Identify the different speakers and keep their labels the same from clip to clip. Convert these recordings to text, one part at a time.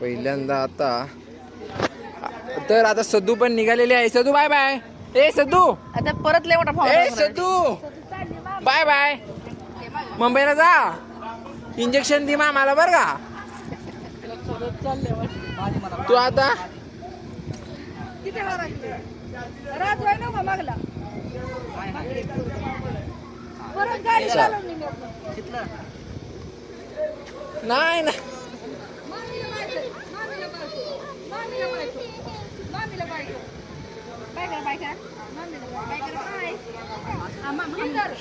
Speaker 1: पहिल्यांदा आता तर आता सद्दू पण निघालेली आहे. Saddu bye bye. ए सद्दू
Speaker 2: आता परत लय मोठा
Speaker 1: ए
Speaker 2: फावडा
Speaker 1: सद्दू बाय बाय. मुंबईला जा. इंजेक्शन दे मला बरं का. तू आता
Speaker 2: किती वेळा राहिली? रात होय ना मागला. परत गाडी चालवली मी.
Speaker 1: नाही ना
Speaker 2: मामीला बायको. मामीला बायको. मामीला बायको. काय कर बायका? मामीला बायका काय? आम्हा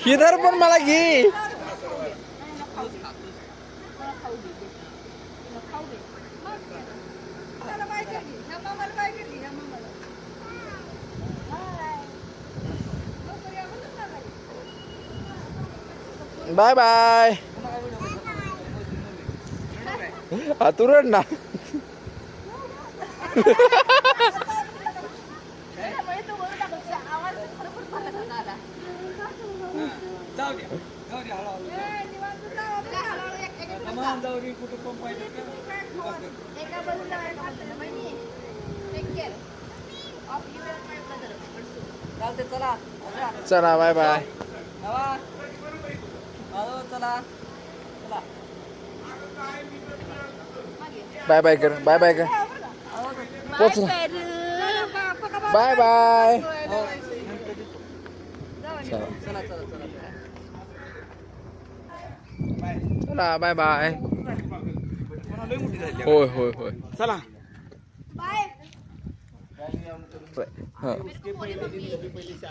Speaker 1: हिदर पण मला घे. Bye bye. आतुरड ना. चला बाय बाय. बाय बाय कर. बाय बाय कर. पोच. Bye bye. चला बाय बाय. होय होय होय.
Speaker 3: चला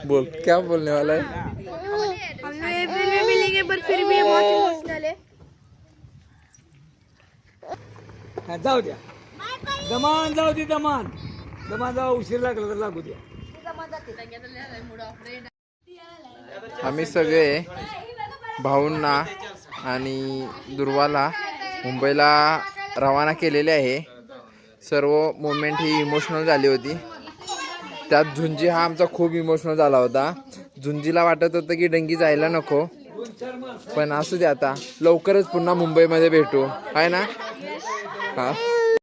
Speaker 1: बोल क्या बोलने वाला है.
Speaker 3: जाऊ द्या. दमान जाऊ दे. दमान जाऊ. उशीर लागला तर लागू द्या.
Speaker 1: आम्ही सगळे भाऊंना आणि दुर्वाला मुंबईला रवाना केलेले आहे. सर्व मोमेंट ही इमोशनल झाली होती. त्यात झुंजी हा आमचा खूप इमोशनल झाला होता. झुंजीला वाटत होतं की डंगी जायला नको, पण असू दे आता लवकरच पुन्हा मुंबईमध्ये भेटू आहे ना. हा